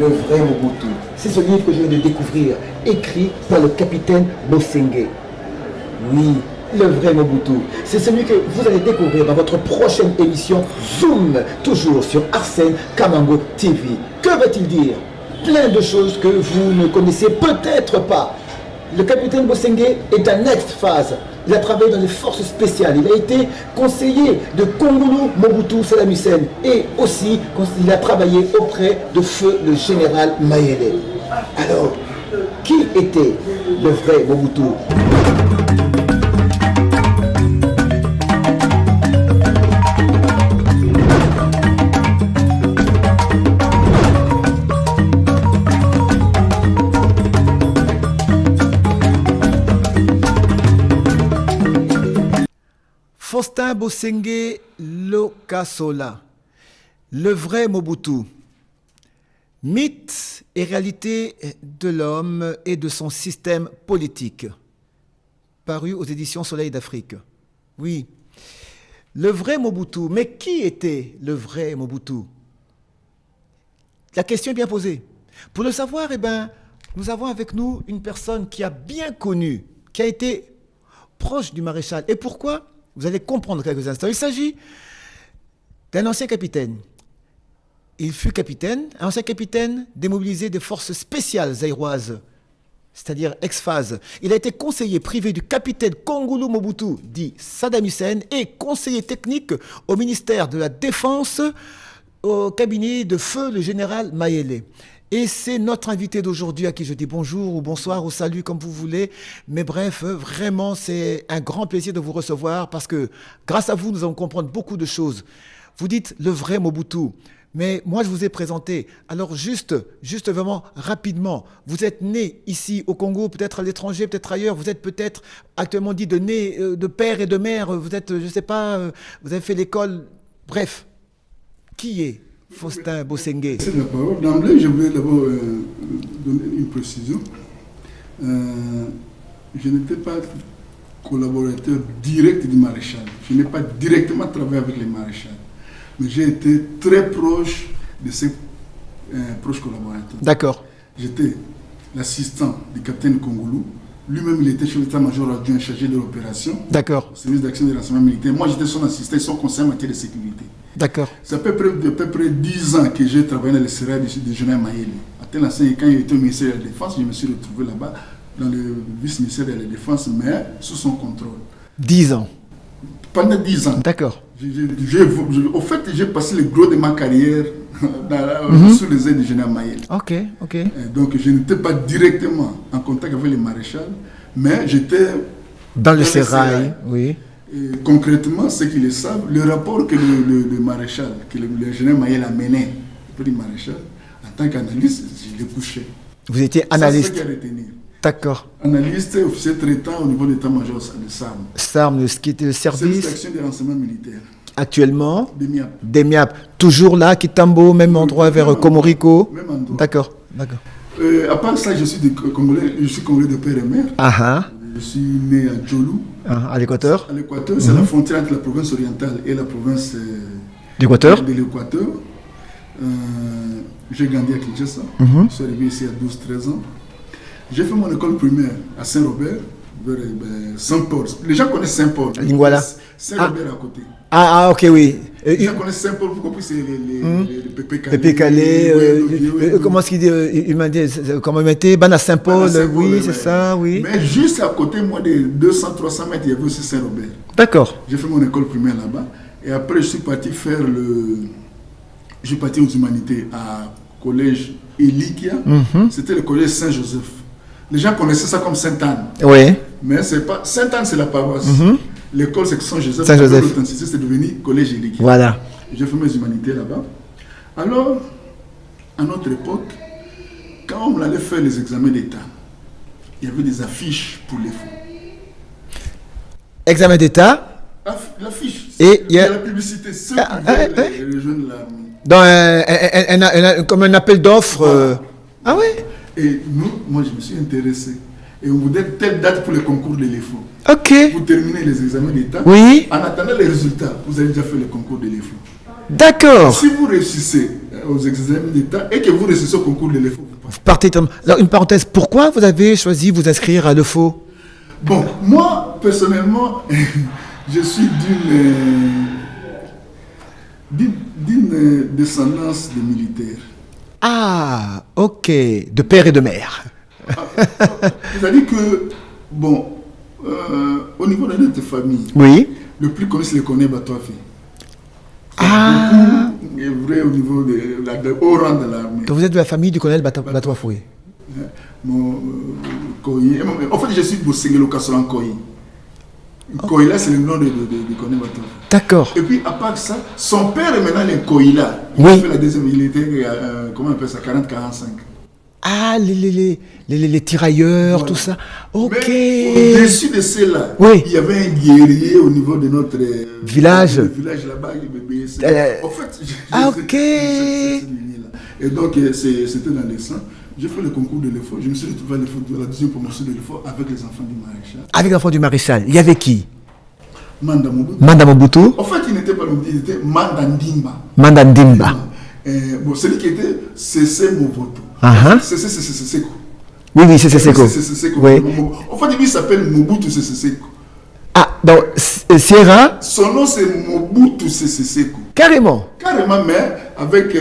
le vrai Mobutu. C'est ce livre que je viens de découvrir, écrit par le capitaine Bosengue. Oui, le vrai Mobutu. C'est celui que vous allez découvrir dans votre prochaine émission Zoom, toujours sur Arsène Kamango TV. Que va-t-il dire? Plein de choses que vous ne connaissez peut-être pas. Le capitaine Bosengue est un ex-phase. Il a travaillé dans les forces spéciales. Il a été conseiller de Kongolo Mobutu Saddam Hussein. Et aussi, il a travaillé auprès de feu le général Mayele. Alors, qui était le vrai Mobutu? Faustin Bosengue Lokasola, le vrai Mobutu, mythe et réalité de l'homme et de son système politique, paru aux éditions Soleil d'Afrique. Oui, le vrai Mobutu. Mais qui était le vrai Mobutu? La question est bien posée. Pour le savoir, nous avons avec nous une personne qui a bien connu, qui a été proche du maréchal. Et pourquoi? Vous allez comprendre quelques instants. Il s'agit d'un ancien capitaine. Il fut capitaine, un ancien capitaine démobilisé des forces spéciales zaïroises, c'est-à-dire ex-phase. Il a été conseiller privé du capitaine Kongolo Mobutu, dit Saddam Hussein, et conseiller technique au ministère de la Défense, au cabinet de feu le général Mayele. Et c'est notre invité d'aujourd'hui à qui je dis bonjour ou bonsoir ou salut comme vous voulez. Mais bref, vraiment, c'est un grand plaisir de vous recevoir parce que grâce à vous, nous allons comprendre beaucoup de choses. Vous dites le vrai Mobutu. Mais moi, je vous ai présenté. Alors juste vraiment rapidement, vous êtes né ici au Congo, peut-être à l'étranger, peut-être ailleurs. Vous êtes peut-être actuellement dit de né de père et de mère. Vous êtes, je ne sais pas, vous avez fait l'école. Bref, qui est Faustin Bosengue? C'est la parole. D'emblée, je voulais d'abord donner une précision. Je n'étais pas collaborateur direct du maréchal. Je n'ai pas directement travaillé avec les maréchals. Mais j'ai été très proche de ses proches collaborateurs. D'accord. J'étais l'assistant du capitaine Kongolo. Lui-même, il était chef d'état-major adjoint chargé de l'opération. D'accord. Au service d'action de renseignement militaire. Moi, j'étais son assistant et son conseiller en matière de sécurité. D'accord. C'est à peu près 10 ans que j'ai travaillé dans le sérail du général Mayele. Quand il était au ministère de la Défense, je me suis retrouvé là-bas, dans le vice-ministère de la Défense, mais sous son contrôle. 10 ans. Pendant 10 ans. D'accord. Au fait, j'ai passé le gros de ma carrière sous les ailes du général Mayele. Ok. Donc, je n'étais pas directement en contact avec les maréchals, mais j'étais dans le sérail, oui. Et concrètement, ceux qui le savent, le rapport que le maréchal, que le général Mayele a mené auprès du maréchal, en tant qu'analyste, je l'ai couché. Vous étiez analyste? C'est ce qu'il y a à retenir. D'accord. Analyste, officier traitant au niveau de l'état-major de SARM. SARM, ce qui était le service d'action des renseignements militaires. Actuellement, des MIAP. Toujours là, Kitambo, même endroit vers Komoriko. Même endroit. D'accord. À part ça, je suis congolais de père et mère. Je suis né à Djolou. À l'Équateur. À l'Équateur, c'est la frontière entre la province orientale et la province d'Équateur. De l'Équateur. J'ai grandi à Kinshasa. Je suis arrivé ici à 12-13 ans. J'ai fait mon école primaire à Saint-Robert, vers Saint-Paul. Les gens connaissent Saint-Paul. Lingouala. Saint-Robert à côté. Ok, oui. Les gens connaissent Saint-Paul, vous comprenez, c'est les Pépé Calais. Pépé Calais, comment est-ce qu'il dit, il m'a dit, comment il m'a dit, Ban à Saint-Paul, oui, c'est ça, oui. Mais juste à côté, moi, de 200-300 mètres, il y avait aussi Saint-Robert. D'accord. J'ai fait mon école primaire là-bas. Et après, je suis parti faire j'ai parti aux humanités à collège Elikia. C'était le collège Saint-Joseph. Les gens connaissaient ça comme Sainte-Anne. Oui. Mais c'est pas... Sainte-Anne, c'est la paroisse. L'école, c'est Saint-Joseph. Saint-Joseph. C'est devenu collège Elikia. Voilà. J'ai fait mes humanités là-bas. Alors, à notre époque, quand on allait faire les examens d'État, il y avait des affiches pour les faux. Examen d'État. L'affiche. Et il y a la publicité. Ceux qui veulent rejoindre l'armée. Comme un appel d'offres. Voilà. Ah oui. Et moi, je me suis intéressé. Et on vous donne telle date pour le concours de l'EFO. Ok. Vous terminez les examens d'État. Oui. En attendant les résultats, vous avez déjà fait le concours de l'EFO. D'accord. Si vous réussissez aux examens d'État et que vous réussissez au concours de l'EFO. Alors, une parenthèse, pourquoi vous avez choisi de vous inscrire à l'EFO? Bon, moi, personnellement, je suis d'une descendance de militaires. Ah, ok, de père et de mère. C'est-à-dire que, bon, au niveau de notre famille, Oui. le plus connu, c'est le Koné Batouafi. Ah. C'est vrai au niveau de haut rang de l'armée. Donc vous êtes de la famille du colonel Batouafoué. Mon Koyi. En fait, je suis de Sengelo Kassolan Koyi. Koïla, c'est le nom de Koné Batouafi. D'accord. Et puis, à part ça, son père est maintenant le Koïla. Il Oui. fait la deuxième, il était, comment on appelle ça, 40-45. Ah, les tirailleurs, Voilà. tout ça. Ok. Mais au-dessus de cela, Oui. il y avait un guerrier au niveau de notre Village. Le village là-bas, il me en fait, ok. Et donc, c'était dans les sangs. J'ai fait le concours de l'EFO. Je me suis retrouvé à l'EFO, la deuxième promotion de l'EFO avec les enfants du maréchal. Avec l'enfant du maréchal, il y avait qui? Manda Mobutu. Manda Mobutu. En fait, il n'était pas Mobutu, il était Manda Ndimba. Manda Ndimba. Bon, celui qui était Cessé Mobutu. Cessé Seko. Oui, oui, c'est Seko. Oui. En fait, lui, il s'appelle Mobutu Seko. Ah, donc, Sierra. Son nom, c'est Mobutu Seko. Carrément. Carrément, mais avec.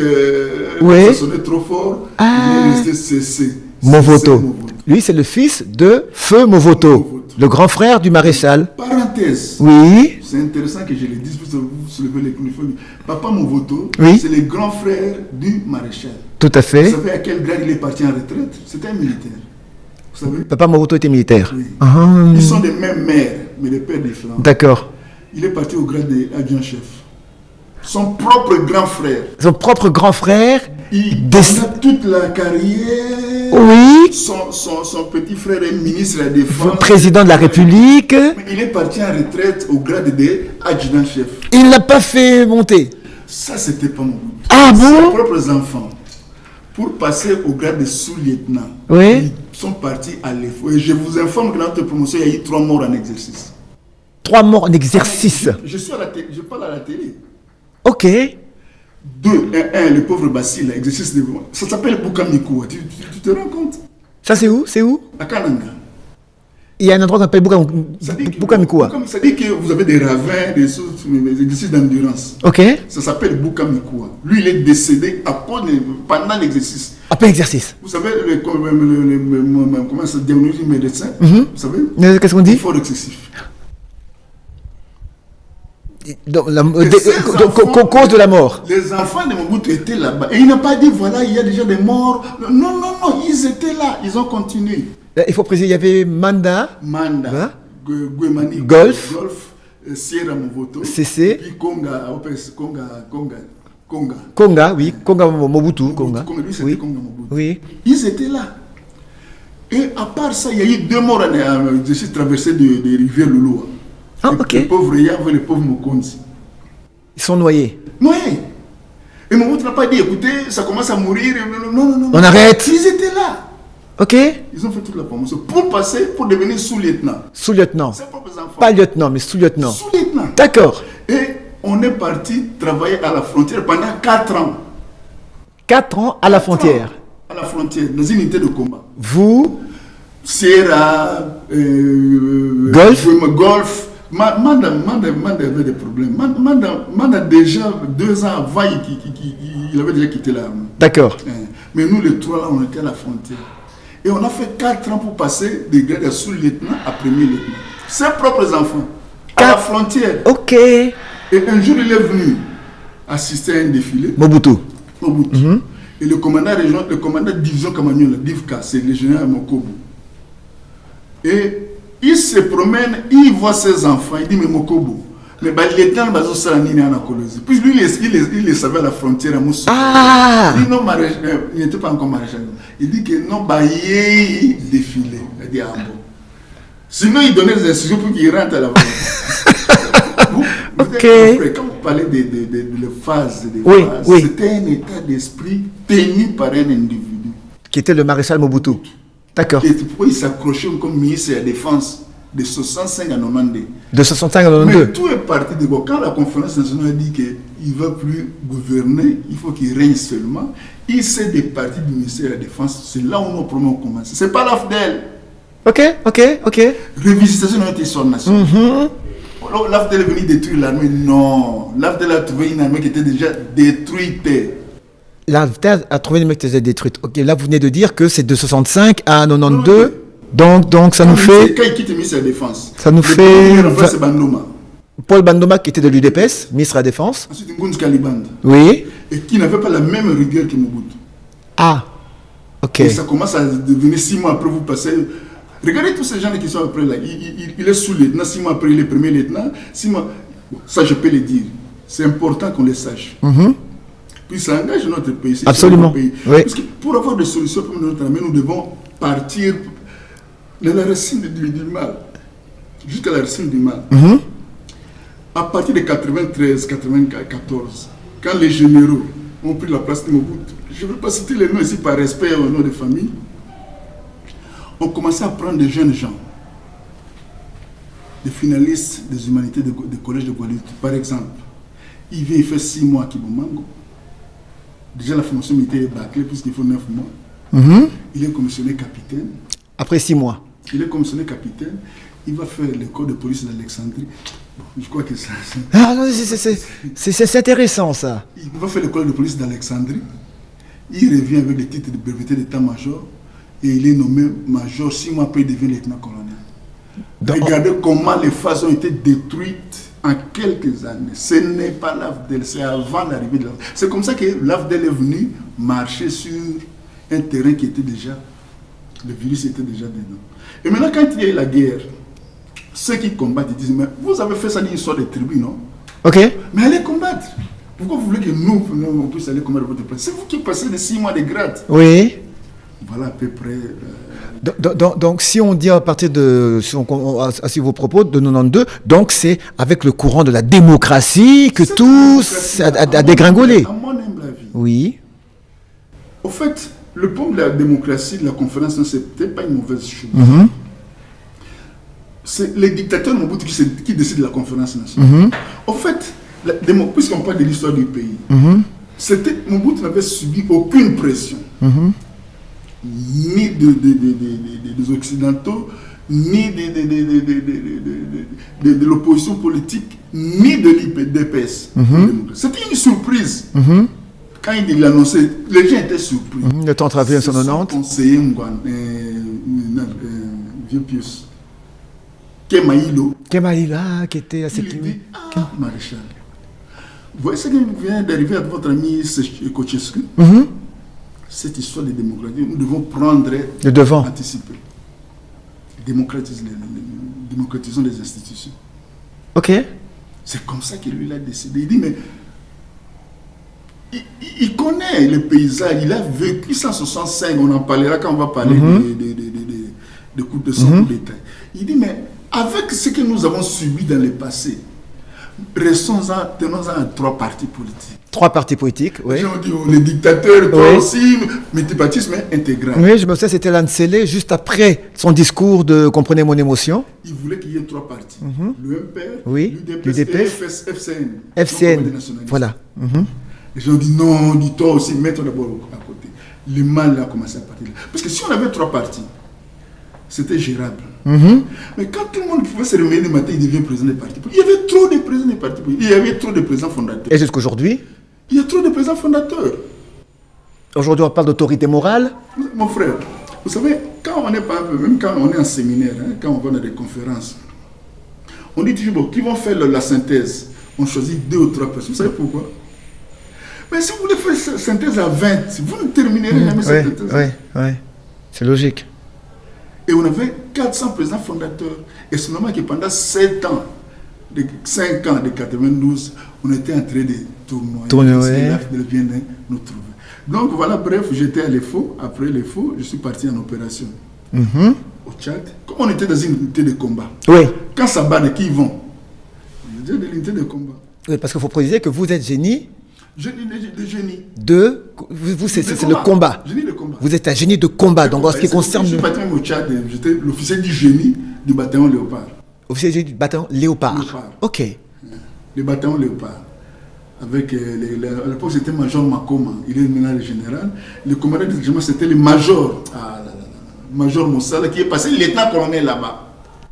Oui. Ça sonnait trop fort. Ah. Il est resté Cessé. Movoto. Lui, c'est le fils de Feu Movoto, le grand frère du maréchal. Parenthèse. Oui. C'est intéressant que je le dise, pour vous soulever les uniformes. Papa Movoto, Oui. c'est le grand frère du maréchal. Tout à Vous fait. savez à quel grade il est parti en retraite? C'était un militaire. Vous savez? Papa Movoto était militaire. Oui. Ah. Ils sont des mêmes mères, mais des pères différents. D'accord. Il est parti au grade d'adjudant-chef. Son propre grand frère. Son propre grand frère. Il a toute la carrière. Oui. Son petit frère est ministre de la Défense. Président de la République. Mais il est parti en retraite au grade d'adjudant-chef. Il ne l'a pas fait monter. Ça, c'était pas mon but. Ah bon? Ses propres enfants, pour passer au grade de sous-lieutenant, Oui. ils sont partis à l'EFO. Et je vous informe que dans notre promotion, il y a eu 3 morts en exercice. 3 morts en exercice. Je suis à la télé, je parle à la télé. Ok. 2, le pauvre Basile, exercice de... Ça s'appelle Bukamikoua. Tu te rends compte? Ça, c'est où? C'est où? À Kananga. Il y a un endroit qu'on appelle Bukamikoua. Ça dit que vous avez des ravins, des exercices d'endurance. Ok. Ça s'appelle Bukamikoua. Lui, il est décédé pendant l'exercice. Après exercice. Vous savez, comment ça diagnostic médecin? Vous savez? Qu'est-ce qu'on dit? Effort excessif. Donc, cause de la mort. Les enfants de Mobutu étaient là-bas. Et il n'a pas dit, voilà, il y a déjà des morts. Non, ils étaient là. Ils ont continué. Il faut préciser, il y avait Manda, Manda, Guemani, Golf, Sierra Movoto, CC, puis Konga, oui, Konga Mobutu, Konga. Lui, c'était Oui. Konga Mobutu. Oui. Ils étaient là. Et à part ça, il y a eu 2 morts en exercice traversé de rivière Lulua. Ah, ok. Le pauvre Yav et le pauvre Mokonzi. Ils sont noyés. Noyés. Et Mobutu n'a pas dit, écoutez, ça commence à mourir. Non. On arrête. Ils étaient là. Ok. Ils ont fait toute la promotion pour passer, pour devenir sous-lieutenant. Sous-lieutenant. Ses propres enfants. Pas lieutenant, mais sous-lieutenant. Sous-lieutenant. D'accord. Et on est parti travailler à la frontière pendant 4 ans. 4 ans à la frontière. À la frontière, dans une unité de combat. Vous, Sierra, Golf. Manda avait des problèmes. Manda déjà 2 ans avant, il avait déjà quitté l'armée. d'accord. Mais nous, les 3 là, on était à la frontière. Et on a fait 4 ans pour passer des grades de sous-lieutenant à premier lieutenant. Ses propres enfants, à la frontière. Ok. Et un jour, il est venu assister à un défilé. Mobutu. Et le commandant de division Kamagnola, Divka, c'est le général Mokobo. Et il se promène, il voit ses enfants, il dit, mais Mokobo, mais les temps, puis lui, il les savait à la frontière à Moussou. Ah. Il dit non, il n'était pas encore maréchal. Il dit que non, il défilé. Il dit, ah bon. Sinon, il donnait des instructions pour qu'il rentre à la frontière. Ok. Quand vous parlez de phases, Oui. c'était un état d'esprit tenu par un individu. Qui était le maréchal Mobutu. D'accord. Et pourquoi il s'accrochait comme ministre de la Défense de 65 à 92. De 65 à Mais 92. tout est parti de quoi? Quand la conférence nationale a dit il ne va plus gouverner, il faut qu'il règne seulement. Il s'est départi du ministère de la Défense. C'est là où nos problèmes ont commencé. Ce n'est pas l'AFDEL. Ok. Révisitation de son nation. L'AFDEL est venu détruire l'armée. Non. L'AFDEL a trouvé une armée qui était déjà détruite. L'AFDEL a trouvé une armée qui était détruite. Ok, là vous venez de dire que c'est de 65 à 92. Donc ça nous fait... Quand il quitte le ministère de la Défense. Ça nous fait... C'est Bandoma. Paul Bandoma qui était de l'UDPS, ministre de la Défense. Ensuite, Ngouz Kaliband. Oui. Et qui n'avait pas la même rigueur que Mobutu. Ah, ok. Et ça commence à devenir 6 mois après, vous passez... Regardez tous ces gens qui sont après là. Il est sous-lieutenant, 6 mois après, il est premier lieutenant. 6 mois... Bon, ça, je peux le dire. C'est important qu'on le sache. Puis ça engage notre pays. Absolument. Notre pays. Oui. Parce que pour avoir des solutions pour notre armée, nous devons partir de la racine du mal. Jusqu'à la racine du mal. À partir de 93, 94, quand les généraux ont pris la place de Mobutu, je ne veux pas citer les noms ici par respect au nom des familles, on commençait à prendre des jeunes gens, des finalistes des humanités du collège de Guadeloupe. Par exemple, il vient, il fait 6 mois à Kibomango. Déjà la formation militaire est bâclée puisqu'il faut 9 mois. Il est commissionné capitaine. Après 6 mois. Il est commissionné capitaine. Il va faire l'école de police d'Alexandrie. Bon, je crois que ça... Ah non, c'est intéressant ça. Il va faire l'école de police d'Alexandrie. Il revient avec le titre de breveté d'état-major. Et il est nommé major. 6 mois après, il devient lieutenant-colonel. Regardez comment les phases ont été détruites en quelques années. Ce n'est pas l'AFDEL, c'est avant l'arrivée de l'AFDEL. C'est comme ça que l'AFDEL est venu marcher sur un terrain qui était déjà... Le virus était déjà dedans. Et maintenant, quand il y a eu la guerre, ceux qui combattent, ils disent, mais vous avez fait ça d'une histoire de tribu, non? Ok. Mais allez combattre. Pourquoi vous voulez que nous on puisse aller combattre votre place? C'est vous qui passez les 6 mois de grade. Oui. Voilà à peu près. Donc si on dit à partir de, si vos propos de 92, donc c'est avec le courant de la démocratie que tout a dégringolé. À mon humble avis. Oui. Au fait, le point de la démocratie, de la conférence, ce n'était pas une mauvaise chose. C'est les dictateurs Mobutu qui décident de la conférence nationale. Au fait, puisqu'on parle de l'histoire du pays, Mobutu n'avait subi aucune pression, ni des Occidentaux, ni de l'opposition politique, ni de l'IPDPS. C'était une surprise. Quand il l'annonçait, les gens étaient surpris. Le temps travaillé en 1990. Conseiller Vieux Pius. Kemaïlo, qui était à cette il dit, maréchal, vous voyez ce qui vient d'arriver à votre ami Kochescu? Cette histoire de démocratie, nous devons prendre le devant. Anticiper. Démocratisons les institutions. Ok. C'est comme ça que lui il a décidé. Il dit, mais il connaît le paysage, il a vécu 165, on en parlera quand on va parler de coups de sang, coups d'État. Il dit, mais avec ce que nous avons subi dans le passé, tenons-en à 3 partis politiques. 3 partis politiques, oui. Les gens ont dit, les dictateurs, toi aussi, multipartisme intégral. Oui, je me souviens, c'était Lancelé, juste après son discours de « Comprenez mon émotion ». Il voulait qu'il y ait 3 partis. Le MPR, l'UDPS et FCN. FCN, voilà. Les gens ont dit, non, dis-toi aussi, mets-toi d'abord à côté. Le mal a commencé à partir là. Parce que si on avait 3 partis, c'était gérable. Mais quand tout le monde pouvait se réveiller le matin, il devient président des partis politiques. Il y avait trop de présidents des partis politiques. Il y avait trop de présidents fondateurs. Et jusqu'aujourd'hui? Il y a trop de présidents fondateurs. Aujourd'hui, on parle d'autorité morale. Mon frère, vous savez, quand on est même quand on est en séminaire, quand on va dans des conférences, on dit toujours, bon, qui vont faire la synthèse? On choisit 2 ou 3 personnes. Vous savez pourquoi? Mais si vous voulez faire cette synthèse à 20, vous ne terminerez jamais cette synthèse. Oui, c'est logique. Et on avait 400 présidents fondateurs. Et c'est normal que pendant 7 ans, 5 ans de 92, on était en train de tournoyer. Vient nous trouver. Donc voilà, bref, j'étais à l'EFO. Après l'EFO, je suis parti en opération au Tchad. Comme on était dans une unité de combat. Oui. Quand ça bat, de qui ils vont? On était dans l'unité de combat. Oui, parce qu'il faut préciser que vous êtes génie. De génie. Vous c'est le combat. Génie de combat. Vous êtes un génie de combat. Donc en ce qui concerne. Je suis parti au Tchad, j'étais l'officier du génie du bataillon Léopard. Officier du bataillon Léopard. Ok. Le bataillon Léopard. avec à l'époque c'était Major Makoma, il est maintenant le général. Le commandant du régiment c'était le Major, Major Moussala, qui est passé lieutenant-colonel là-bas.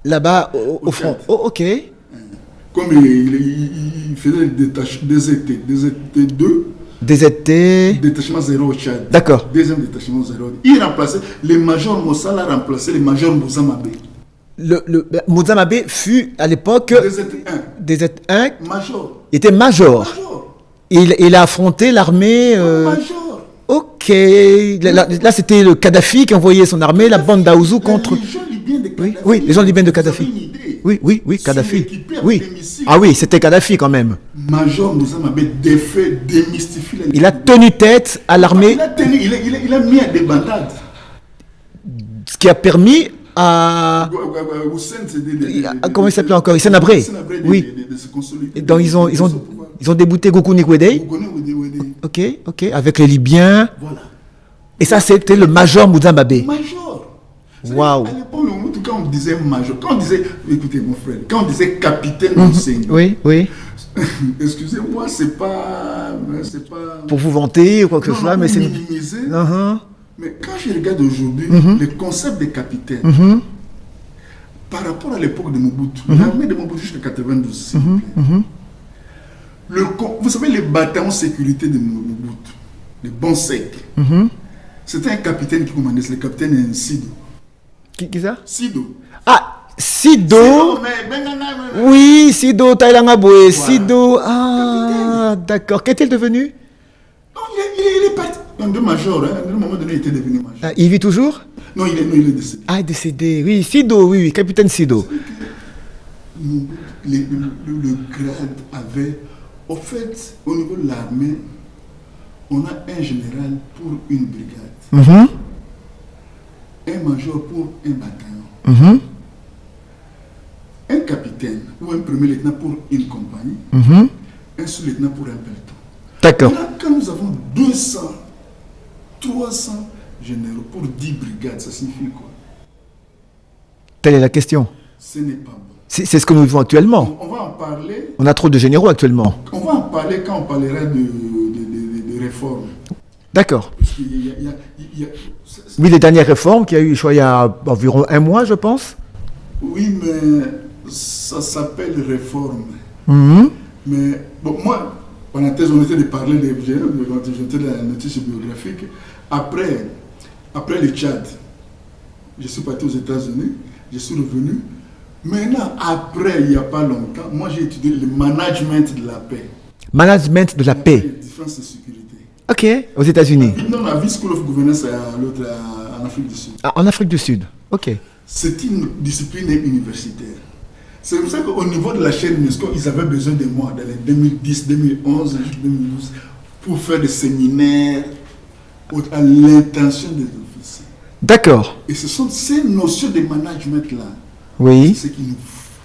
Là-bas, au front. Tchad. Oh, ok. Comme il faisait des étés 2, DZT. détachement 0 au Tchad. D'accord. Deuxième détachement 0. Il remplaçait, le Major Moussala a remplacé le Major Mouzamabé. Mouzamabé fut à l'époque DZ1. Major. Il était major. Major. Il a affronté l'armée. Major. Ok. Là, c'était le Kadhafi qui envoyait son armée, la bande d'Aouzou contre. Les gens libyens de Kadhafi. Oui, les gens libyens de Vous avez Kadhafi. une idée? Oui, Kadhafi. Équipé avec Oui. des missiles. Ah oui, c'était Kadhafi quand même. Major Mouzamabé démystifie la Il a tenu tête à l'armée, il a mis à des bandades. ce qui a permis à. Comment il s'appelait encore? Hissène Habré. Oui. De se consolider. Et donc, ils ont débouté Goukou Nikwede. Vous connaissez Ok, avec les Libyens. Voilà. Et ça, c'était le major Mouzamabé. Major. Waouh. À l'époque, quand on disait major, quand on disait, écoutez mon frère, quand on disait capitaine d'enseigne, Oui. excusez-moi, c'est pas. Pour vous vanter ou quoi que ce soit, mais c'est. minimiser. Uh-huh. Mais quand je regarde aujourd'hui le concept de capitaine, par rapport à l'époque de Mobutu, l'armée de Mobutu jusqu'à 92, s'il vous plaît. Vous savez, les bataillons sécurité de Mobutu, les bons secs, c'était un capitaine qui commandait, c'est le capitaine Sido. Qui ça? Sido. Ah, Sido. Oui, Sido, Taïlangaboué. Sido. Ah, d'accord. Qu'est-il devenu? Non, il est parti. Un de major, hein. À un moment donné, il était devenu major. Ah, il vit toujours? Non, il est décédé. Ah, décédé. Oui, Sido, oui, capitaine Sido. Le grade avait. Au fait, au niveau de l'armée, on a un général pour une brigade, un major pour un bataillon, un capitaine ou un premier lieutenant pour une compagnie, un sous-lieutenant pour un peloton. D'accord. Là, quand nous avons 200, 300 généraux pour 10 brigades, ça signifie quoi? Telle est la question. Ce n'est pas bon. C'est ce que nous vivons actuellement. On va en parler. On a trop de généraux actuellement. On va en parler quand on parlera de réformes. D'accord. Parce qu'il y a- Oui, les dernières réformes qu'il y a eu, je crois, il y a environ un mois, je pense. Oui, mais ça s'appelle réforme. Mais bon, moi, parenthèse, on était de parler des j'étais dans la notice biographique. Après le Tchad, je suis parti aux États-Unis, je suis revenu. Maintenant, après, il n'y a pas longtemps, moi j'ai étudié le management de la paix. Management de la paix. Défense et sécurité. Ok, aux États-Unis. Non, la vie School of Governance en Afrique du Sud. Ah, en Afrique du Sud. Ok. C'est une discipline universitaire. C'est pour ça qu'au niveau de la chaîne UNESCO, ils avaient besoin de moi dans les 2010, 2011, 2012 pour faire des séminaires à l'intention des officiers. D'accord. Et ce sont ces notions de management-là, Oui. c'est ce qui nous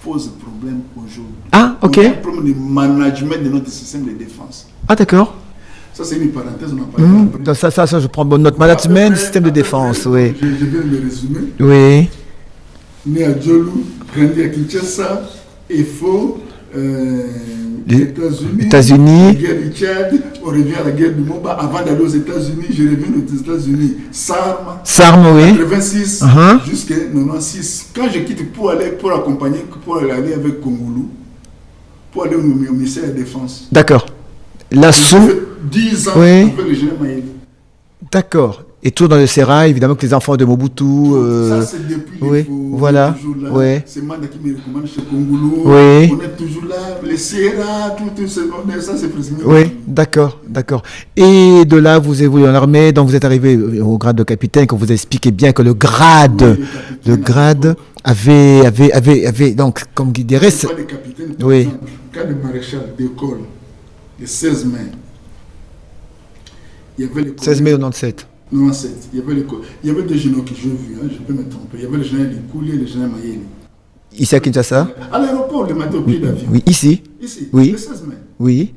pose problème aujourd'hui. Ah, ok. On a un problème de management de notre système de défense. Ah, d'accord. Ça, c'est une parenthèse, on en parlera après. Donc, ça, je prends bonne note. Management, Après, système de défense, oui. Je viens de le résumer. Oui. Né à Djolou, grandi à Kinshasa, EFO, États-Unis. la guerre du Tchad, on revient à la guerre du Moba. Avant d'aller aux États-Unis, je reviens aux États-Unis. Sarm, oui. 86 jusqu'à 96. Quand je quitte pour aller avec Congolou, pour aller au ministère de la Défense. D'accord. Là, J'ai fait 10 ans Oui. avec le général Maïli. D'accord. Et tout dans le Sérail, évidemment, que les enfants de Mobutu. Ça, c'est depuis oui, les faux, voilà. on est toujours là. Oui. C'est Manda qui me recommande chez Congolo. Oui. On est toujours là. Les Sierra, tout ça, c'est présumé. Oui, d'accord. Et de là, vous évoluez en armée, donc vous êtes arrivé au grade de capitaine, quand vous expliquez bien que le grade, avait, donc, comme il dirait, C'est pas des capitaines, par Oui. exemple. Cas de maréchal d'école, le 16 mai, il y avait le 16 mai 97. 97. Il y avait des généraux que j'ai vus, hein, je peux me tromper. Il y avait le général Likouli et le général Mayeli. Ici à Kinshasa? À l'aéroport, le matin au pied d'avion. Oui, ici. Ici, Oui. le 16 mai. Oui.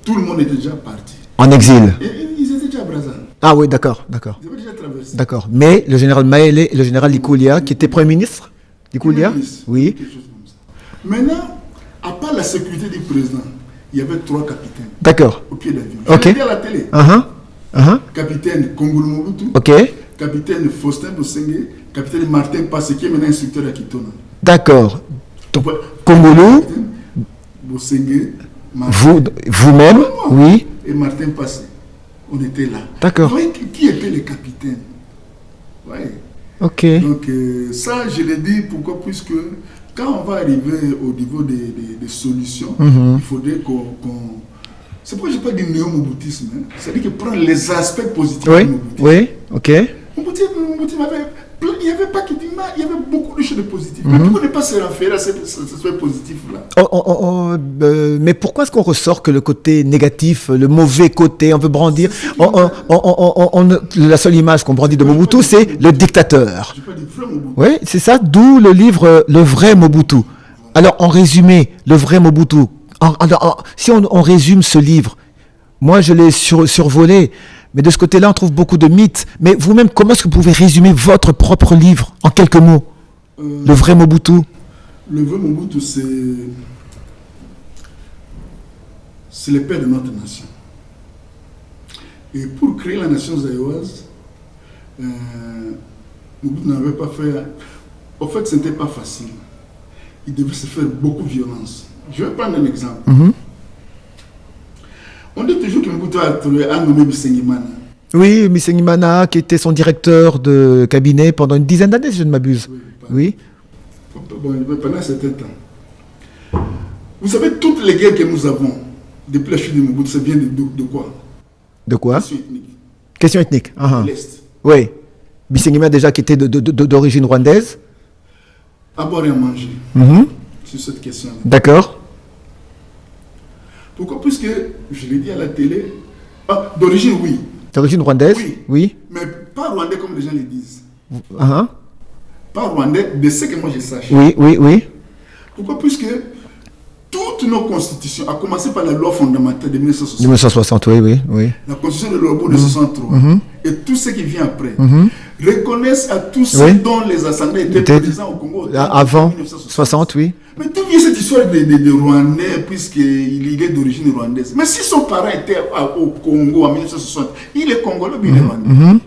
Tout le monde était déjà parti. En exil. Et ils étaient déjà à Brazzaville. Ah oui, d'accord. Ils avaient déjà traversé. D'accord. Mais le général Maëlé et le général Likoulia, qui était Premier ministre, Likoulia? Oui. Quelque chose comme ça. Maintenant, à part la sécurité du président, il y avait 3 capitaines D'accord. au pied d'avion. Ok. Je l'ai dit à la télé. Capitaine Kongolo Mobutu, Ok. capitaine Faustin Bosenge, capitaine Martin Passé, qui est maintenant instructeur à Kitona. D'accord. Donc, Kongolo, Capitaine Bosenge, Martin, vous-même, moi, oui. et Martin Passé. On était là. D'accord. Vous voyez qui étaient les capitaines? Ouais. Ok. Donc ça, je l'ai dit, pourquoi? Puisque quand on va arriver au niveau des solutions, il faudrait qu'on... C'est pourquoi je n'ai pas dit néo-moboutisme. Hein. C'est-à-dire que prendre les aspects positifs Oui, du moboutisme. oui, ok. Moboutisme avait... Il n'y avait pas qu'il il y avait beaucoup de choses de positives. Mais pourquoi ne pas se référer à ce positif-là? Mais pourquoi est-ce qu'on ressort que le côté négatif, le mauvais côté, on veut brandir la seule image qu'on brandit de Mobutu, c'est le dictateur. Je pas dit vrai Mobutu. Oui, c'est ça, d'où le livre Le vrai Mobutu. Alors, en résumé, le vrai Mobutu, si on résume ce livre, moi je l'ai survolé, mais de ce côté-là, on trouve beaucoup de mythes. Mais vous-même, comment est-ce que vous pouvez résumer votre propre livre en quelques mots? Le vrai Mobutu. Le vrai Mobutu, c'est le père de notre nation. Et pour créer la nation zaïroise, Mobutu n'avait pas fait... En fait, ce n'était pas facile. Il devait se faire beaucoup de violence. Je vais prendre un exemple. On dit toujours que Mobutu a nommé Bisengimana. Oui, Bisengimana, qui était son directeur de cabinet pendant une dizaine d'années, si je ne m'abuse. Oui. Pendant un certain temps. Vous savez, toutes les guerres que nous avons depuis la chute de Mobutu, ça vient de quoi? De quoi? Question ethnique. Question ethnique. De l'Est. Oui. Bisengimana, déjà, qui était d'origine rwandaise. À boire et à manger. Sur cette question-là. D'accord. Pourquoi? Puisque, je l'ai dit à la télé, d'origine, oui. D'origine rwandaise? Oui. Mais pas rwandais comme les gens le disent. Pas rwandais, de ce que moi je sache. Oui. Pourquoi? Puisque toutes nos constitutions, à commencer par la loi fondamentale de 1960, 1960, oui. la constitution de l'Europe de 63, et tout ce qui vient après, reconnaissent à tous ceux dont les ascendants étaient présents au Congo avant 1960, oui. Mais d'où vient cette histoire de Rwandais, puisqu'il est d'origine rwandaise? Mais si son parent était au Congo en 1960, il est congolais ou il est rwandais?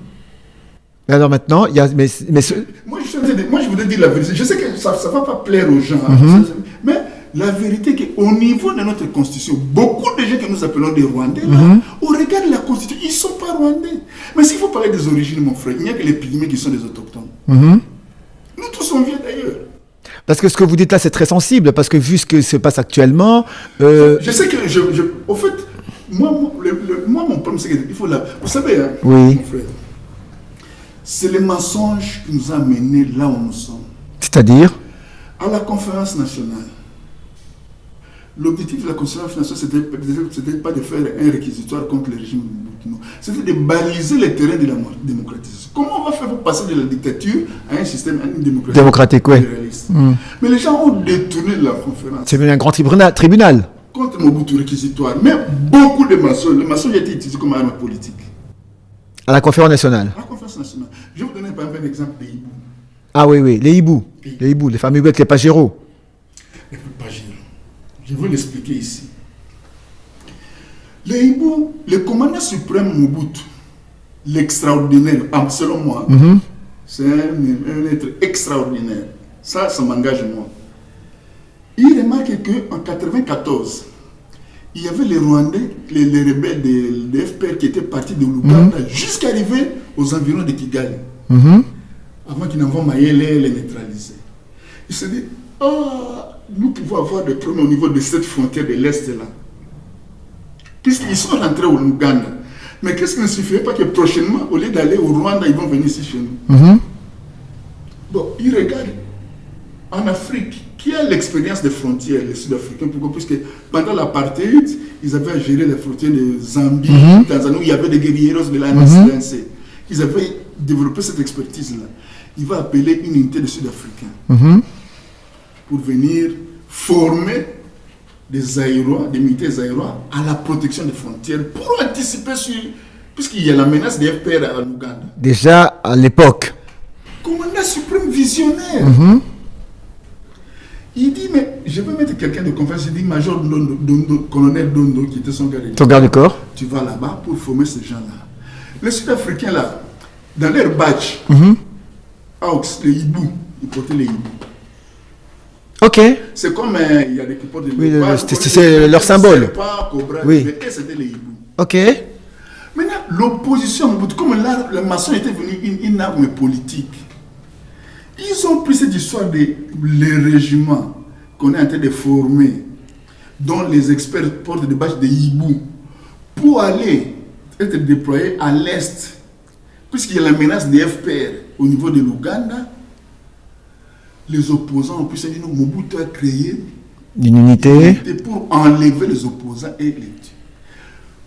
Alors maintenant, il y a... Moi, je voudrais dire la vérité. Je sais que ça ne va pas plaire aux gens, mais la vérité est qu'au niveau de notre constitution, beaucoup de gens que nous appelons des Rwandais, là, au regard de la constitution, ils ne sont pas Rwandais. Mais s'il faut parler des origines, mon frère, il n'y a que les pygmées qui sont des autochtones. Nous tous, on vient d'ailleurs. Parce que ce que vous dites là, c'est très sensible, parce que vu ce que se passe actuellement... Je sais que, au fait, moi mon problème, c'est qu'il faut la... Vous savez, hein, mon frère, c'est le mensonge qui nous a menés là où nous sommes. C'est-à-dire? À la conférence nationale. L'objectif de la conférence nationale, c'était pas de faire un réquisitoire contre le régime de Mobutu. C'était de baliser les terrains de la démocratisation. Comment on va faire pour passer de la dictature à un système démocratique, oui. Mais les gens ont détourné la conférence. C'est devenu un grand tribunal. Contre Mobutu réquisitoire. Mais beaucoup de mensonges. Le mensonge a été utilisé comme arme politique. À la conférence nationale. À la conférence nationale. Je vais vous donner par exemple un exemple des hiboux. Ah oui, les hiboux. Les hiboux, les fameux avec les pagéros. Les pagéros. Je vais l'expliquer ici. Les hiboux, le commandant suprême Mobutu, l'extraordinaire, selon moi, c'est un être extraordinaire. Ça m'engage moi. Il remarque qu'en 1994, il y avait les Rwandais, les rebelles de FPR qui étaient partis de l'Ouganda jusqu'à arriver aux environs de Kigali. Avant qu'ils n'envoient Mayele les neutraliser. Il se dit, nous pouvons avoir des problèmes au niveau de cette frontière de l'Est-là. Puisqu'ils sont rentrés au Ouganda. Mais qu'est-ce qui ne suffit pas que prochainement, au lieu d'aller au Rwanda, ils vont venir ici chez nous? Bon, ils regardent en Afrique, qui a l'expérience des frontières, les Sud-Africains, pourquoi? Puisque pendant l'apartheid, ils avaient à gérer les frontières de Zambie, Tanzanie, où il y avait des guerrieros de la NCNC. Ils avaient développé cette expertise-là. Il va appeler une unité de Sud-Africains pour venir former des Zaïrois, des militaires Zaïrois à la protection des frontières pour anticiper sur... Puisqu'il y a la menace des FPR à l'Ouganda. Déjà à l'époque. Commandant suprême visionnaire. Il dit, mais je vais mettre quelqu'un de confiance. Il dit, Major Dondo, colonel Dondo, qui était son garde. Ton garde du corps. Tu vas là-bas pour former ces gens-là. Les Sud-Africains, là, dans leur badge, les hiboux, ils portaient les hiboux. Ok. C'est comme il y a des qui portent Oui, les c'est leur symbole. Pas Cobra, Oui. mais c'était les hiboux. Ok. Maintenant, l'opposition, comme là, le maçon était venu une arme politique, ils ont pris cette histoire des régiments qu'on est en train de former, dont les experts portent des badges de hibou, pour aller être déployés à l'Est, puisqu'il y a la menace des FPR au niveau de l'Ouganda. Les opposants ont pu se dire, Mobutu a créé une unité pour enlever les opposants et les tuer.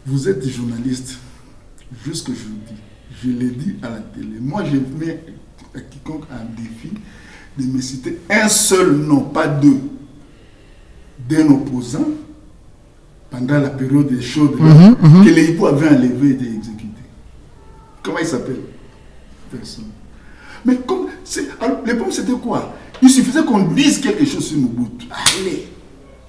Vous êtes journaliste, juste que je vous dis, je l'ai dit à la télé. Moi, je mets à quiconque un défi de me citer un seul nom, pas deux, d'un opposant pendant la période des chaudes que les hiboux avaient enlevé et été exécutés. Comment il s'appelle? Personne. Mais comme le problème c'était quoi? Il suffisait qu'on dise quelque chose sur Mobutu. Allez,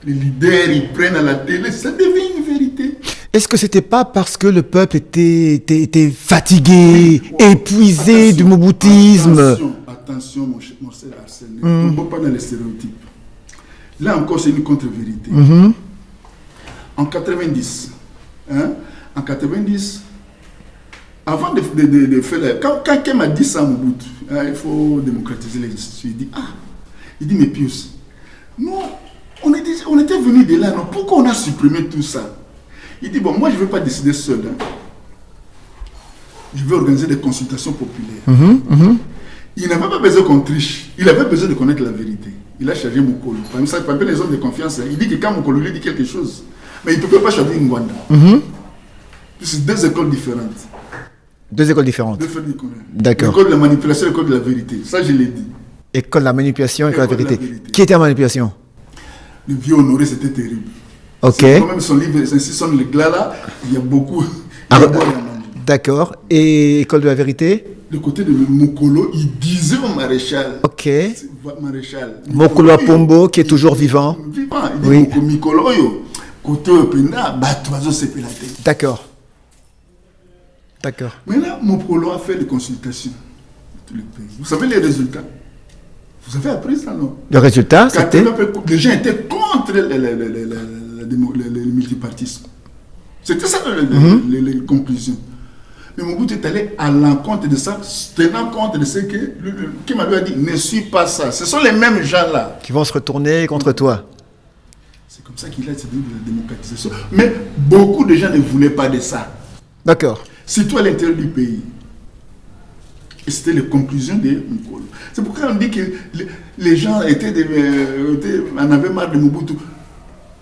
les leaders ils prennent à la télé, ça devient une vérité. Est-ce que c'était pas parce que le peuple était fatigué, épuisé du moboutisme? Attention, mon cher Arsène, ne tombe pas dans les stéréotypes. Là encore, c'est une contre-vérité. En 90, avant de faire... Quand quelqu'un m'a dit ça à Mobutu, il faut démocratiser les institutions, il dit, mais Pius, nous, on était venus de là, non? Pourquoi on a supprimé tout ça? Il dit, bon, moi, je ne vais pas décider seul. Je vais organiser des consultations populaires. Il n'avait pas besoin qu'on triche. Il avait besoin de connaître la vérité. Il a chargé Mokolo. Parmi les hommes de confiance, il dit que quand Mokolo lui dit quelque chose, mais il ne peut pas choisir Ngwanda. C'est deux écoles différentes. Deux écoles différentes. D'accord. L'école de la manipulation et l'école de la vérité. Ça, je l'ai dit. École de la manipulation et école de la vérité. Qui était en manipulation? Le vieux Honoré, c'était terrible. Ok. Quand même son livre, ainsi son les glas là, il y a beaucoup. D'accord. Et école de la vérité? Le côté de Mokolo, il disait au maréchal. Ok. Maréchal. Mokolo Pombo, qui est toujours vivant. Vivant. Il dit oui. Mokolo, côté Penda, Batoiso c'est la tête. D'accord. D'accord. Maintenant, Mokolo a fait des consultations. Vous savez les résultats? Vous avez appris ça, non? Le résultat, c'était... Les gens étaient contre le multipartisme. C'était ça les conclusions. Mais Mobutu est allé à l'encontre de ça, tenant compte de ce que Kimalo a dit, ne suis pas ça. Ce sont les mêmes gens-là. Qui vont se retourner contre toi. C'est comme ça qu'il a décidé de la démocratisation. Mais beaucoup de gens ne voulaient pas de ça. D'accord. Surtout à l'intérieur du pays. Et c'était les conclusions de Mokolo. C'est pourquoi on dit que les gens en avaient marre de Mobutu.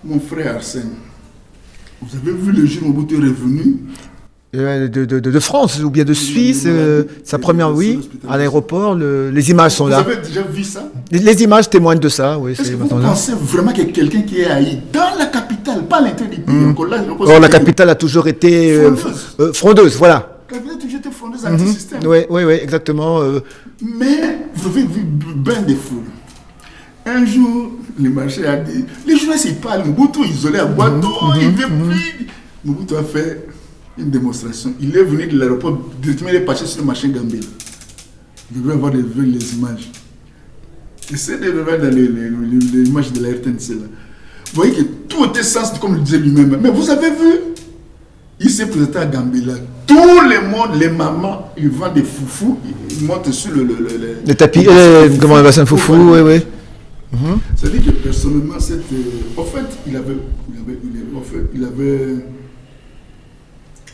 Mon frère Arsène, vous avez vu le jour où Mobutu est revenu de France ou bien de Suisse, sa première, oui, à l'aéroport, les images sont là. Vous avez déjà vu ça? Les images témoignent de ça, oui. Est-ce que vous pensez vraiment qu'il y a quelqu'un qui est haï dans la capitale, pas à l'intérieur du pays? Or, la capitale a toujours été frondeuse, voilà. La capitale a toujours été frondeuse anti-système. Oui, exactement. Mais vous avez vu ben des foules. Un jour, le marché a dit, les journalistes ils parlent, Mobutu isolé à Boato, il veut plus. Mobutu a fait une démonstration. Il est venu de l'aéroport, directement il est passé sur le marché Gambela. Vous devez avoir les images. Essayez de voir dans les images de la RTNC là. Vous voyez que tout était sens, comme le disait lui-même. Mais vous avez vu, il s'est présenté à Gambela. Tout le monde, les mamans, ils vendent des foufous, ils montent sur le tapis, comment on va un foufou, oui. C'est-à-dire que personnellement, en fait, il avait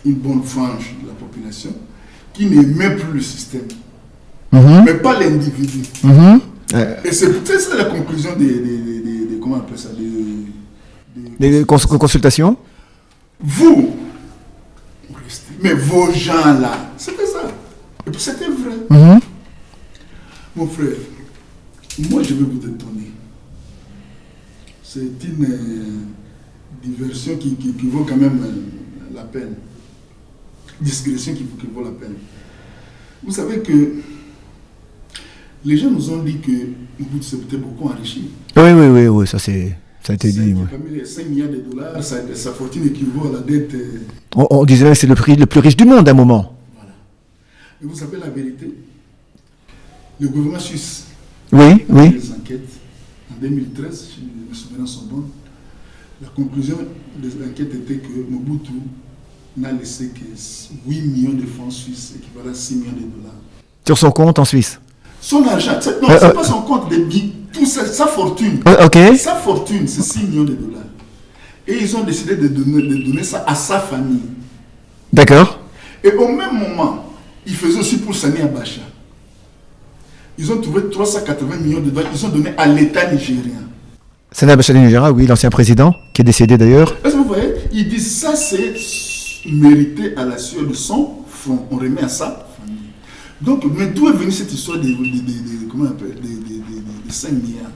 une bonne frange de la population qui n'aimait plus le système, mais pas l'individu. Et c'est peut-être ça la conclusion des comment on appelle ça, des consultations. Vous restez, mais vos gens là, c'était ça. Et puis c'était vrai. Mon frère, moi je vais vous étonner. C'est une diversion qui vaut quand même la peine. Discrétion qui vaut la peine. Vous savez que Les gens nous ont dit que Mobutu s'est peut-être beaucoup enrichi. Oui, ça a été dit. Ouais. Parmi les 5 milliards de dollars, sa fortune équivaut à la dette. On disait que c'est le plus riche du monde à un moment. Voilà. Et vous savez la vérité? Le gouvernement suisse Oui. a fait des enquêtes. En 2013, si mes souvenirs sont bons, la conclusion de l'enquête était que Mobutu n'a laissé que 8 millions de francs suisses, équivalent à 6 millions de dollars. Sur son compte en Suisse. Son argent, non, c'est pas son compte de billes, tout sa fortune. Ok. Sa fortune, c'est 6 millions de dollars. Et ils ont décidé de donner ça à sa famille. D'accord. Et au même moment, ils faisaient aussi pour Sani Abacha. Ils ont trouvé 380 millions de dollars, ils ont donné à l'État nigérien. Sani Abacha du Nigeria, oui, l'ancien président, qui est décédé d'ailleurs. Est-ce que vous voyez? Ils disent ça, c'est mérité à la sueur de son front. On remet à ça. Donc, mais d'où est venue cette histoire comment on appelle, de 5 milliards?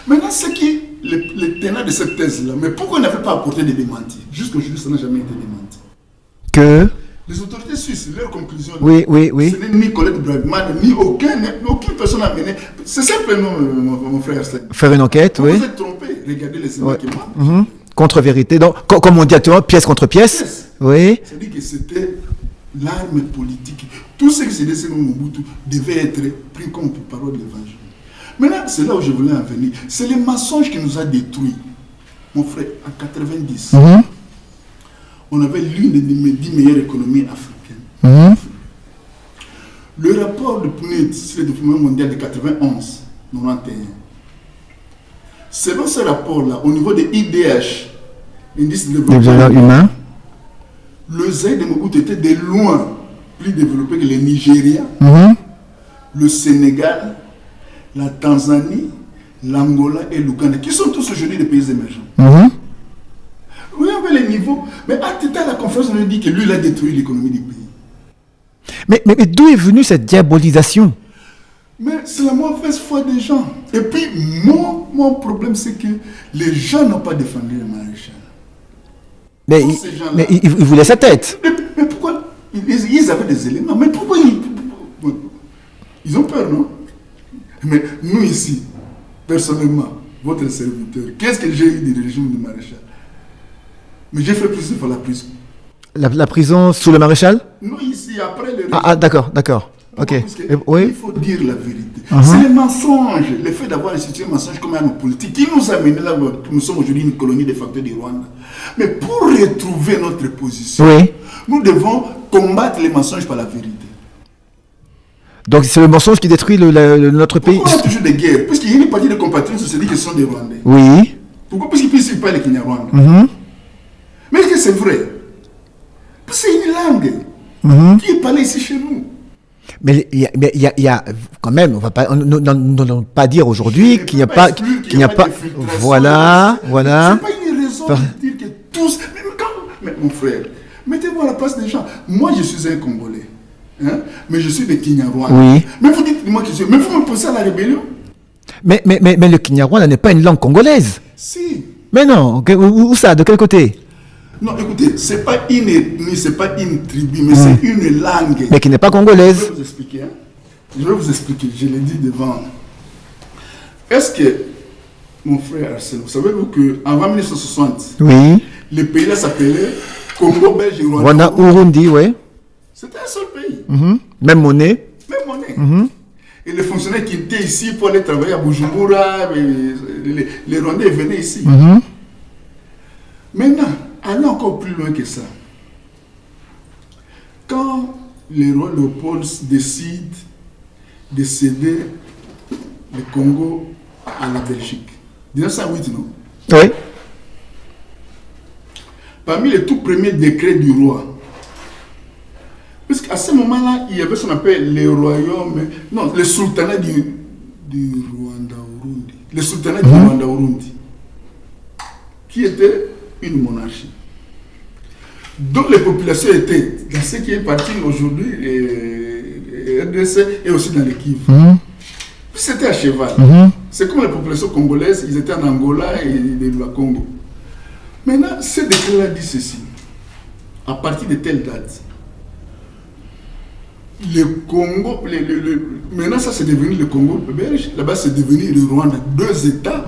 Maintenant, c'est qui les tenants de cette thèse-là? Mais pourquoi on n'avait pas apporté des démentis? Jusqu'aujourd'hui, ça n'a jamais été démenti. Que Les autorités suisses, leur conclusion, Oui. ce n'est ni Colette Bragman, ni aucune personne à mener. C'est simplement, mon frère Arsène. Faire une enquête, Vous oui. êtes trompé. Regardez les éléments qui manquent. Contre-vérité. Donc, comme on dit actuellement, pièce contre pièce. Yes. Oui. C'est-à-dire que c'était l'arme politique. Tout ce qui s'est décidé dans Mobutu devait être pris comme parole de l'évangile. Maintenant, c'est là où je voulais en venir. C'est le mensonge qui nous a détruits. Mon frère, en 90, on avait l'une des 10 meilleures économies africaines. Le rapport de PNUD sur le développement mondial de 91, 91. Selon ce rapport-là, au niveau des IDH, indice de développement humain, le Zaïre de Mobutu était de loin plus développé que le Nigeria, le Sénégal, la Tanzanie, l'Angola et l'Ouganda, qui sont tous aujourd'hui des pays émergents. Oui, on veut les niveaux. Mais à la conférence, on a dit que lui, il a détruit l'économie du pays. Mais d'où est venue cette diabolisation? Mais c'est la mauvaise foi des gens. Et puis, mon problème, c'est que les gens n'ont pas défendu le maréchal. Mais il voulait sa tête. Mais pourquoi ils avaient des éléments. Mais pourquoi ils ont peur, non? Mais nous ici, personnellement, votre serviteur, qu'est-ce que j'ai eu du régime du maréchal? Mais j'ai fait plus pour la prison. La prison sous le maréchal? Nous ici, après le régime. D'accord. Ok. Il faut dire la vérité. C'est les mensonges, le fait d'avoir institué un mensonge comme un politique qui nous a mené là où nous sommes aujourd'hui une colonie de facto du Rwanda. Mais pour retrouver notre position, nous devons combattre les mensonges par la vérité. Donc c'est le mensonge qui détruit notre pays. Pourquoi il y a toujours des guerres? Puisqu'il y a une partie des compatriotes qui se dit que ce sont des Rwandais. Oui. Pourquoi? Parce qu'ils ne parlent pas le Kinyarwanda. Mais est-ce que c'est vrai? Parce que c'est une langue qui est parlée ici chez nous. Mais il y a quand même, on ne va pas dire aujourd'hui qu'il n'y a pas, voilà. C'est pas une raison de dire que tous. Mais mon frère, mettez-vous à la place des gens. Moi, je suis un Congolais, mais je suis de Kinyarwanda. Oui. Mais vous dites-moi que mais vous me poussez à la rébellion. Mais le Kinyarwanda n'est pas une langue congolaise. Si. Mais non, où ça? De quel côté? Non, écoutez, c'est pas une ethnie, c'est pas une tribu, mais c'est une langue. Mais qui n'est pas congolaise. Je vais vous expliquer. Je vais vous expliquer, je l'ai dit devant. Est-ce que, mon frère Arsène, vous savez-vous qu'avant 1960, le pays-là s'appelait Congo, Belge et Rwanda. Urundi, oui. C'était un seul pays. Même monnaie. Et les fonctionnaires qui étaient ici pour aller travailler à Bujumbura, les Rwandais venaient ici. Maintenant, allons encore plus loin que ça. Quand le roi Léopold décide de céder le Congo à la Belgique, 1908, non? Oui. Parmi les tout premiers décrets du roi, puisqu'à ce moment-là, il y avait ce qu'on appelle le royaume, non, le sultanat du Rwanda-Urundi. Le sultanat du Rwanda-Urundi, qui était une monarchie. Donc les populations étaient dans ce qui est parti aujourd'hui, RDC et aussi dans les Kivu. Puis c'était à cheval. C'est comme les populations congolaises, ils étaient en Angola et de la Congo. Maintenant, ce décret-là dit ceci. À partir de telle date, le Congo, maintenant ça c'est devenu le Congo belge, là-bas c'est devenu le Rwanda, 2 États.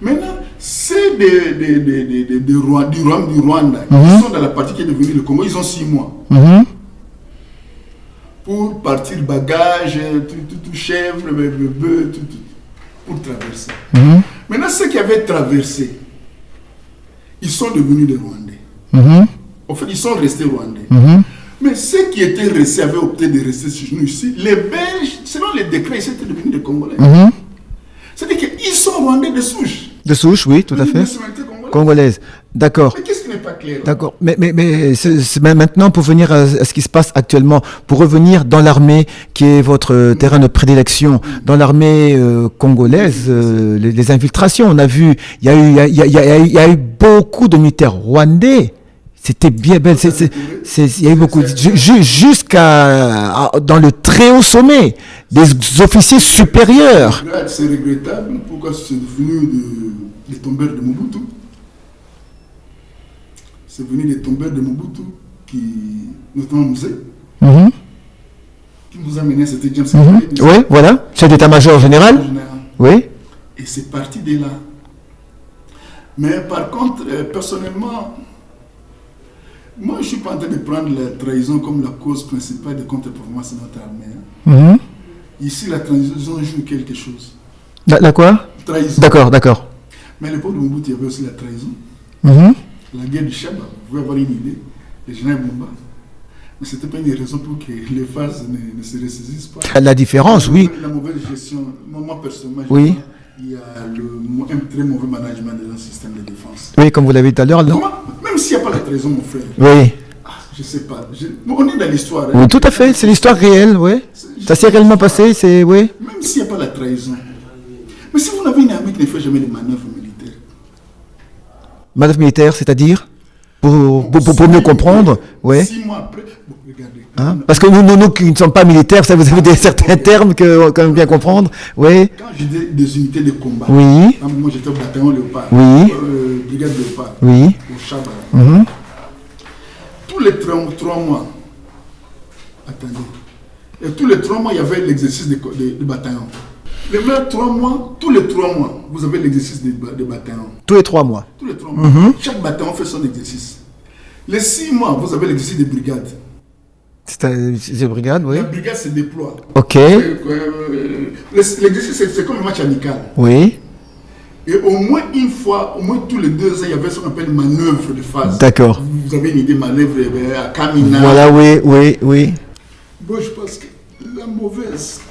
Maintenant, c'est du Rwanda, qui sont dans la partie qui est devenue le Congo, ils ont 6 mois. Pour partir bagage, tout chèvre, bœuf, tout, pour traverser. Maintenant, ceux qui avaient traversé, ils sont devenus des Rwandais. En fait, ils sont restés Rwandais. Mais ceux qui étaient restés avaient opté de rester chez nous ici. Les Belges, selon les décrets, ils étaient devenus des Congolais. C'est-à-dire qu'ils sont Rwandais de souche. De souche, oui, tout à fait. Congolaise. D'accord. Mais qu'est-ce qui n'est pas clair? D'accord. Mais maintenant, pour venir à ce qui se passe actuellement, pour revenir dans l'armée, qui est votre terrain de prédilection, dans l'armée congolaise, les infiltrations, on a vu, il y a eu beaucoup de militaires rwandais. C'était bien belle. Il y a eu beaucoup, jusqu'à dans le très haut sommet, des officiers supérieurs. C'est regrettable. Pourquoi c'est devenu des tombeurs de Mobutu? C'est venu des tombeurs de Mobutu qui, notamment Mouzé, qui nous a mené, c'était James. Oui, voilà, chef d'état-major général. Oui. Et c'est parti de là. Mais par contre, personnellement, moi je ne suis pas en train de prendre la trahison comme la cause principale de contre-performance de notre armée. Ici, la trahison joue quelque chose. La quoi? Trahison. D'accord. Mais à l'époque de Mobutu, il y avait aussi la trahison. La guerre du Chaba, vous pouvez avoir une idée, les généraux Bumba. Mais ce n'était pas une raison pour que les phases ne se ressaisissent pas. La différence, oui. La mauvaise gestion, moi personnellement, oui. Il y a un très mauvais management de notre système de défense. Oui, comme vous l'avez dit tout à l'heure. Même s'il n'y a pas la trahison, mon frère. Oui. Je ne sais pas. On est dans l'histoire. Oui, tout à fait. C'est l'histoire réelle, oui. Ça s'est réellement passé, c'est oui. Même s'il n'y a pas la trahison. Mais si vous n'avez une armée qui ne fait jamais de manœuvres militaires. Manœuvre militaire, c'est-à-dire pour mieux comprendre, oui. 6 mois après, regardez. Parce que nous qui ne sommes pas militaires, ça, vous avez certains termes que quand même bien comprendre, oui. Quand j'ai des unités de combat, oui. Moi j'étais au bataillon Léopard, oui. Brigade Léopard, oui. au Chaba. Tous les 3 mois, attendez, et tous les 3 mois, il y avait l'exercice de bataillon. Les mêmes 3 mois, tous les 3 mois, vous avez l'exercice de bataillon. Tous les 3 mois. Tous les 3 mois. Chaque bataillon fait son exercice. Les 6 mois, vous avez l'exercice de brigade. C'est une brigade, oui. La brigade se déploie. Ok. L'exercice, c'est comme un match amical. Oui. Et au moins une fois, au moins tous les 2 ans, il y avait ce qu'on appelle manœuvre de phase. D'accord. Vous avez une idée, manœuvre à Kamina. Voilà, oui. Bon, je pense que la mauvaise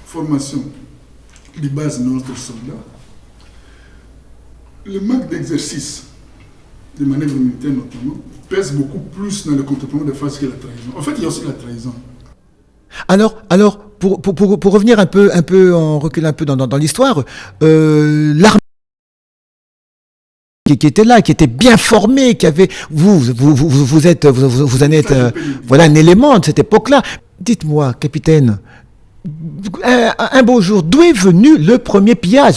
formation de base de notre soldat, le manque d'exercice, de manœuvres militaires notamment, pèse beaucoup plus dans le contre-plan de phase que la trahison. En fait, il y a aussi la trahison. Alors pour revenir un peu, on recule un peu dans l'histoire, l'armée qui était là, qui était bien formée, qui avait, vous en êtes, voilà, un élément de cette époque-là. Dites-moi, capitaine, un beau jour, d'où est venu le premier pillage?